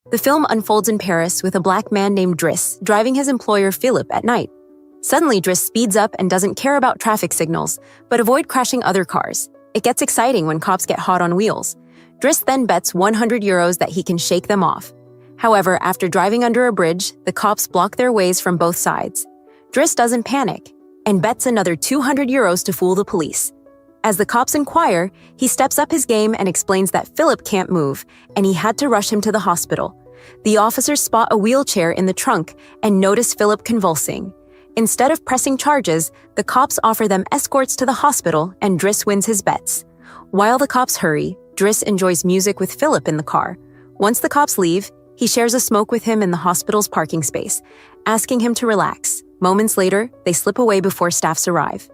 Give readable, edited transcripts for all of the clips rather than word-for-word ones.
The film unfolds in Paris with a black man named Driss driving his employer Philippe at night. Suddenly, Driss speeds up and doesn't care about traffic signals, but avoid crashing other cars. It gets exciting when cops get hot on wheels. Driss then bets €100 that he can shake them off. However, after driving under a bridge, the cops block their ways from both sides. Driss doesn't panic and bets another €200 to fool the police. As the cops inquire, he steps up his game and explains that Philippe can't move and he had to rush him to the hospital. The officers spot a wheelchair in the trunk and notice Philippe convulsing. Instead of pressing charges, the cops offer them escorts to the hospital and Driss wins his bets. While the cops hurry, Driss enjoys music with Philippe in the car. Once the cops leave, he shares a smoke with him in the hospital's parking space, asking him to relax. Moments later, they slip away before staffs arrive.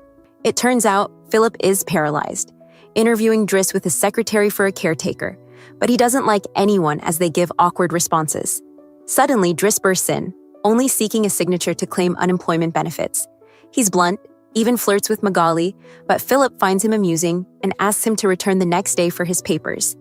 It turns out Philippe is paralyzed, interviewing Driss with his secretary for a caretaker, but he doesn't like anyone as they give awkward responses. Suddenly, Driss bursts in, only seeking a signature to claim unemployment benefits. He's blunt, even flirts with Magali, but Philippe finds him amusing and asks him to return the next day for his papers.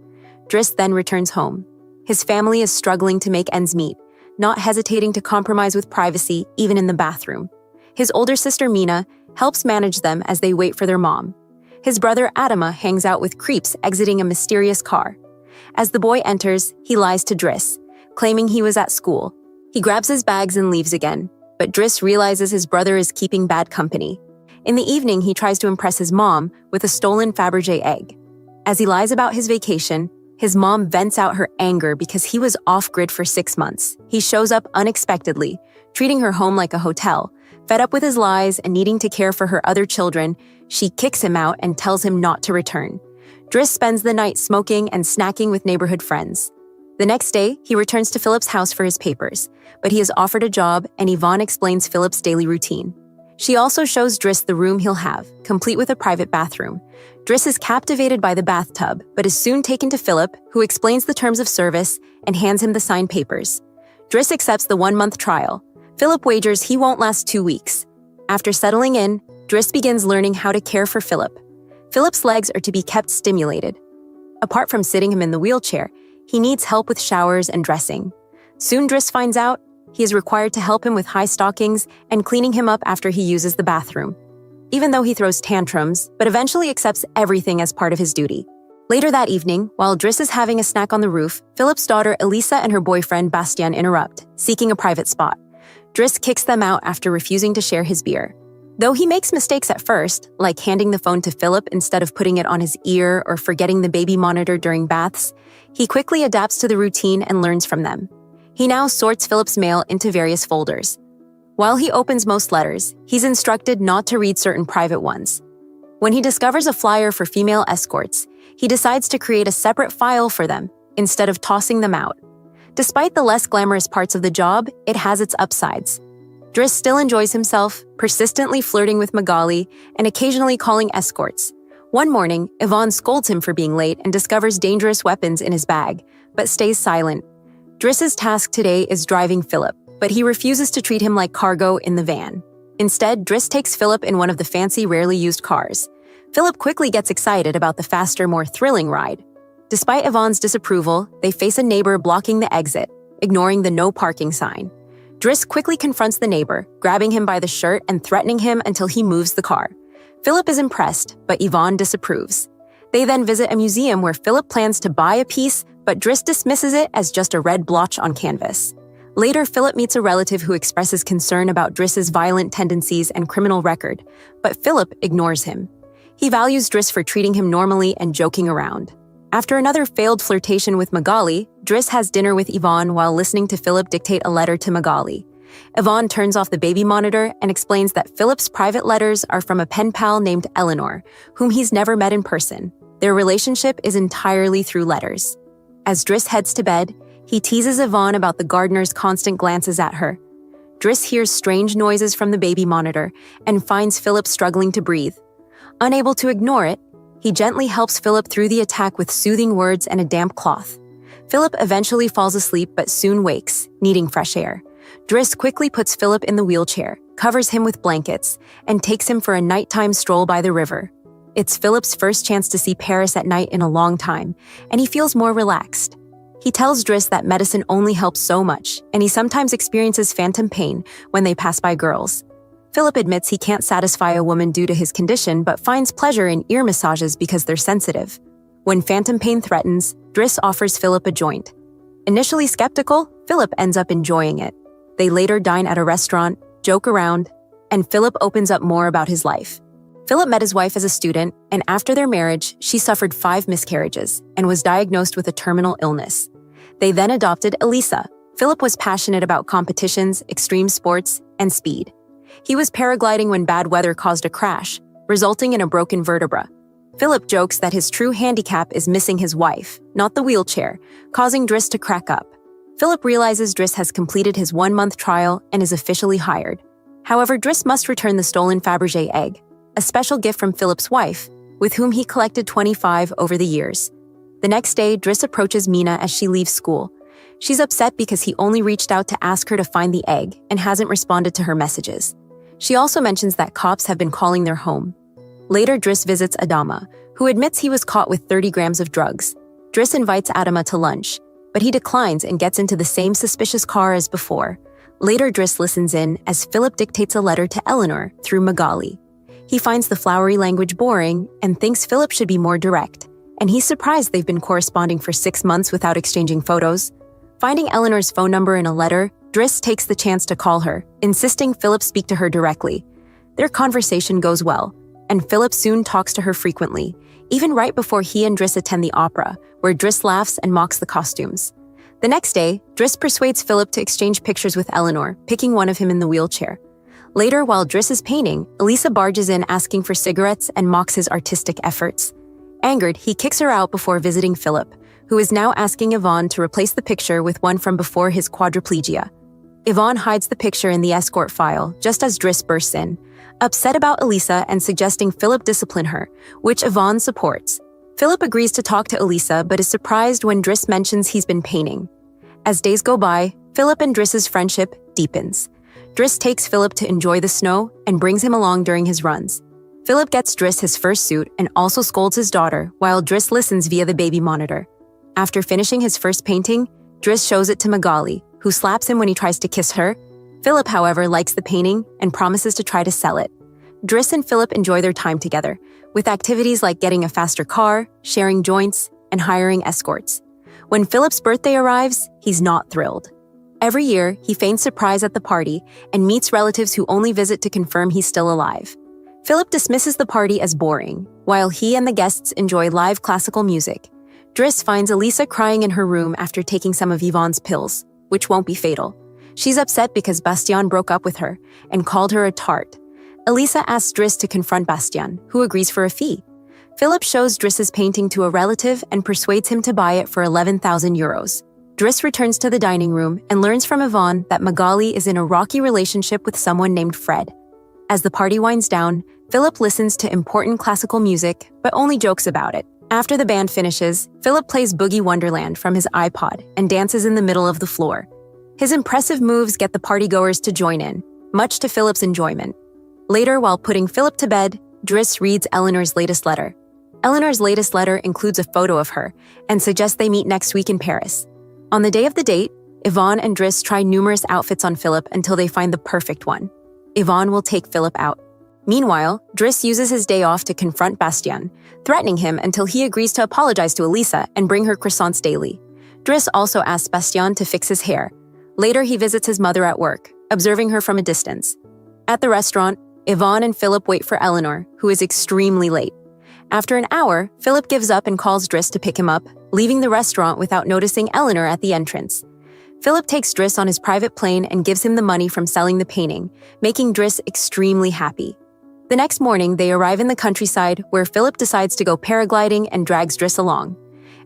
Driss then returns home. His family is struggling to make ends meet, not hesitating to compromise with privacy even in the bathroom. His older sister Mina helps manage them as they wait for their mom. His brother Adama hangs out with creeps exiting a mysterious car. As the boy enters, he lies to Driss, claiming he was at school. He grabs his bags and leaves again, but Driss realizes his brother is keeping bad company. In the evening, he tries to impress his mom with a stolen Fabergé egg. As he lies about his vacation, his mom vents out her anger because he was off-grid for 6 months. He shows up unexpectedly, treating her home like a hotel. Fed up with his lies and needing to care for her other children, she kicks him out and tells him not to return. Driss spends the night smoking and snacking with neighborhood friends. The next day, he returns to Philippe's house for his papers, but he is offered a job and Yvonne explains Philippe's daily routine. She also shows Driss the room he'll have, complete with a private bathroom. Driss is captivated by the bathtub, but is soon taken to Philippe, who explains the terms of service and hands him the signed papers. Driss accepts the 1-month trial. Philippe wagers he won't last 2 weeks. After settling in, Driss begins learning how to care for Philippe. Philippe's legs are to be kept stimulated. Apart from sitting him in the wheelchair, he needs help with showers and dressing. Soon Driss finds out he is required to help him with high stockings and cleaning him up after he uses the bathroom. Even though he throws tantrums, but eventually accepts everything as part of his duty. Later that evening, while Driss is having a snack on the roof, Philippe's daughter Elisa and her boyfriend Bastien interrupt, seeking a private spot. Driss kicks them out after refusing to share his beer. Though he makes mistakes at first, like handing the phone to Philippe instead of putting it on his ear or forgetting the baby monitor during baths, he quickly adapts to the routine and learns from them. He now sorts Philippe's mail into various folders. While he opens most letters, he's instructed not to read certain private ones. When he discovers a flyer for female escorts, he decides to create a separate file for them instead of tossing them out. Despite the less glamorous parts of the job, it has its upsides. Driss still enjoys himself, persistently flirting with Magali and occasionally calling escorts. One morning, Yvonne scolds him for being late and discovers dangerous weapons in his bag, but stays silent. Driss's task today is driving Philippe, but he refuses to treat him like cargo in the van. Instead, Driss takes Philippe in one of the fancy, rarely used cars. Philippe quickly gets excited about the faster, more thrilling ride. Despite Yvonne's disapproval, they face a neighbor blocking the exit, ignoring the no parking sign. Driss quickly confronts the neighbor, grabbing him by the shirt and threatening him until he moves the car. Philippe is impressed, but Yvonne disapproves. They then visit a museum where Philippe plans to buy a piece, but Driss dismisses it as just a red blotch on canvas. Later, Philippe meets a relative who expresses concern about Driss's violent tendencies and criminal record, but Philippe ignores him. He values Driss for treating him normally and joking around. After another failed flirtation with Magali, Driss has dinner with Yvonne while listening to Philippe dictate a letter to Magali. Yvonne turns off the baby monitor and explains that Philippe's private letters are from a pen pal named Eleanor, whom he's never met in person. Their relationship is entirely through letters. As Driss heads to bed, he teases Yvonne about the gardener's constant glances at her. Driss hears strange noises from the baby monitor and finds Philippe struggling to breathe. Unable to ignore it, he gently helps Philippe through the attack with soothing words and a damp cloth. Philippe eventually falls asleep but soon wakes, needing fresh air. Driss quickly puts Philippe in the wheelchair, covers him with blankets, and takes him for a nighttime stroll by the river. It's Philippe's first chance to see Paris at night in a long time, and he feels more relaxed. He tells Driss that medicine only helps so much, and he sometimes experiences phantom pain when they pass by girls. Philippe admits he can't satisfy a woman due to his condition but finds pleasure in ear massages because they're sensitive. When phantom pain threatens, Driss offers Philippe a joint. Initially skeptical, Philippe ends up enjoying it. They later dine at a restaurant, joke around, and Philippe opens up more about his life. Philippe met his wife as a student, and after their marriage, she suffered 5 miscarriages and was diagnosed with a terminal illness. They then adopted Elisa. Philippe was passionate about competitions, extreme sports, and speed. He was paragliding when bad weather caused a crash, resulting in a broken vertebra. Philippe jokes that his true handicap is missing his wife, not the wheelchair, causing Driss to crack up. Philippe realizes Driss has completed his 1-month trial and is officially hired. However, Driss must return the stolen Fabergé egg, a special gift from Philippe's wife, with whom he collected 25 over the years. The next day, Driss approaches Mina as she leaves school. She's upset because he only reached out to ask her to find the egg and hasn't responded to her messages. She also mentions that cops have been calling their home. Later, Driss visits Adama, who admits he was caught with 30 grams of drugs. Driss invites Adama to lunch, but he declines and gets into the same suspicious car as before. Later, Driss listens in as Philippe dictates a letter to Eleanor through Magali. He finds the flowery language boring and thinks Philippe should be more direct, and he's surprised they've been corresponding for 6 months without exchanging photos. Finding Eleanor's phone number in a letter, Driss takes the chance to call her, insisting Philippe speak to her directly. Their conversation goes well, and Philippe soon talks to her frequently, even right before he and Driss attend the opera, where Driss laughs and mocks the costumes. The next day, Driss persuades Philippe to exchange pictures with Eleanor, picking one of him in the wheelchair. Later, while Driss is painting, Elisa barges in asking for cigarettes and mocks his artistic efforts. Angered, he kicks her out before visiting Philippe, who is now asking Yvonne to replace the picture with one from before his quadriplegia. Yvonne hides the picture in the escort file just as Driss bursts in, upset about Elisa and suggesting Philippe discipline her, which Yvonne supports. Philippe agrees to talk to Elisa but is surprised when Driss mentions he's been painting. As days go by, Philippe and Driss's friendship deepens. Driss takes Philippe to enjoy the snow and brings him along during his runs. Philippe gets Driss his first suit and also scolds his daughter while Driss listens via the baby monitor. After finishing his first painting, Driss shows it to Magali, who slaps him when he tries to kiss her. Philippe, however, likes the painting and promises to try to sell it. Driss and Philippe enjoy their time together, with activities like getting a faster car, sharing joints, and hiring escorts. When Philippe's birthday arrives, he's not thrilled. Every year, he feigns surprise at the party and meets relatives who only visit to confirm he's still alive. Philippe dismisses the party as boring, while he and the guests enjoy live classical music. Driss finds Elisa crying in her room after taking some of Yvonne's pills, which won't be fatal. She's upset because Bastien broke up with her and called her a tart. Elisa asks Driss to confront Bastien, who agrees for a fee. Philippe shows Driss's painting to a relative and persuades him to buy it for 11,000 euros. Driss returns to the dining room and learns from Yvonne that Magali is in a rocky relationship with someone named Fred. As the party winds down, Philippe listens to important classical music, but only jokes about it. After the band finishes, Philippe plays Boogie Wonderland from his iPod and dances in the middle of the floor. His impressive moves get the partygoers to join in, much to Philippe's enjoyment. Later, while putting Philippe to bed, Driss reads Eleanor's latest letter. Eleanor's latest letter includes a photo of her and suggests they meet next week in Paris. On the day of the date, Yvonne and Driss try numerous outfits on Philippe until they find the perfect one. Yvonne will take Philippe out. Meanwhile, Driss uses his day off to confront Bastien, threatening him until he agrees to apologize to Elisa and bring her croissants daily. Driss also asks Bastien to fix his hair. Later, he visits his mother at work, observing her from a distance. At the restaurant, Yvonne and Philippe wait for Eleanor, who is extremely late. After an hour, Philippe gives up and calls Driss to pick him up, leaving the restaurant without noticing Eleanor at the entrance. Philippe takes Driss on his private plane and gives him the money from selling the painting, making Driss extremely happy. The next morning, they arrive in the countryside, where Philippe decides to go paragliding and drags Driss along.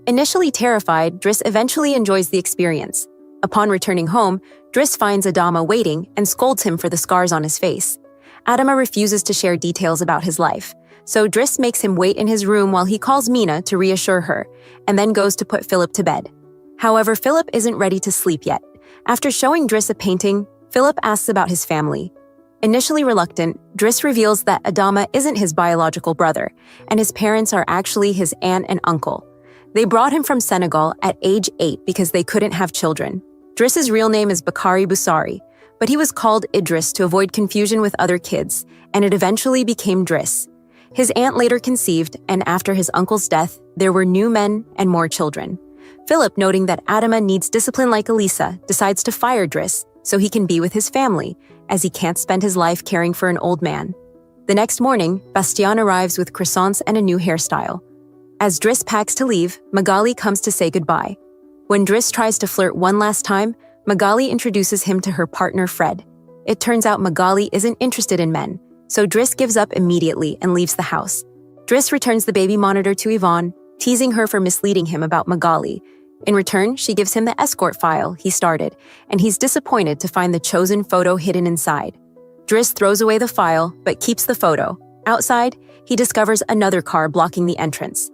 Initially terrified, Driss eventually enjoys the experience. Upon returning home, Driss finds Adama waiting and scolds him for the scars on his face. Adama refuses to share details about his life, so Driss makes him wait in his room while he calls Mina to reassure her, and then goes to put Philippe to bed. However, Philippe isn't ready to sleep yet. After showing Driss a painting, Philippe asks about his family. Initially reluctant, Driss reveals that Adama isn't his biological brother, and his parents are actually his aunt and uncle. They brought him from Senegal at age 8 because they couldn't have children. Driss's real name is Bakari Busari, but he was called Idris to avoid confusion with other kids, and it eventually became Driss. His aunt later conceived, and after his uncle's death, there were new men and more children. Philippe, noting that Adama needs discipline like Elisa, decides to fire Driss so he can be with his family, as he can't spend his life caring for an old man. The next morning, Bastien arrives with croissants and a new hairstyle. As Driss packs to leave, Magali comes to say goodbye. When Driss tries to flirt one last time, Magali introduces him to her partner Fred. It turns out Magali isn't interested in men, so Driss gives up immediately and leaves the house. Driss returns the baby monitor to Yvonne, teasing her for misleading him about Magali. In return, she gives him the escort file he started, and he's disappointed to find the chosen photo hidden inside. Driss throws away the file, but keeps the photo. Outside, he discovers another car blocking the entrance.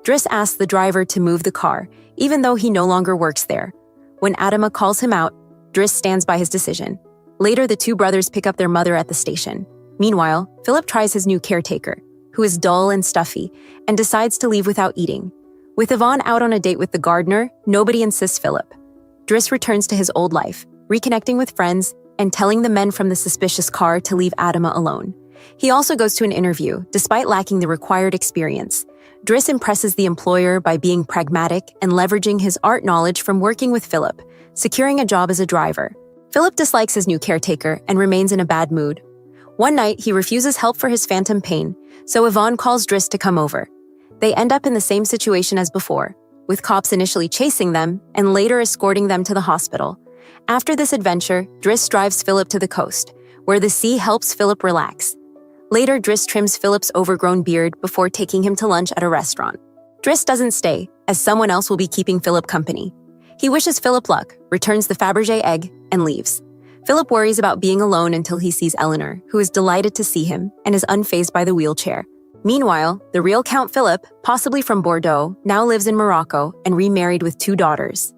Driss asks the driver to move the car, even though he no longer works there. When Adama calls him out, Driss stands by his decision. Later, the two brothers pick up their mother at the station. Meanwhile, Philippe tries his new caretaker, who is dull and stuffy, and decides to leave without eating. With Yvonne out on a date with the gardener, nobody insists Philippe. Driss returns to his old life, reconnecting with friends and telling the men from the suspicious car to leave Adama alone. He also goes to an interview, despite lacking the required experience. Driss impresses the employer by being pragmatic and leveraging his art knowledge from working with Philippe, securing a job as a driver. Philippe dislikes his new caretaker and remains in a bad mood. One night, he refuses help for his phantom pain, so Yvonne calls Driss to come over. They end up in the same situation as before, with cops initially chasing them and later escorting them to the hospital. After this adventure, Driss drives Philippe to the coast, where the sea helps Philippe relax. Later, Driss trims Philippe's overgrown beard before taking him to lunch at a restaurant. Driss doesn't stay, as someone else will be keeping Philippe company. He wishes Philippe luck, returns the Fabergé egg, and leaves. Philippe worries about being alone until he sees Eleanor, who is delighted to see him and is unfazed by the wheelchair. Meanwhile, the real Count Philippe, possibly from Bordeaux, now lives in Morocco and remarried with 2 daughters.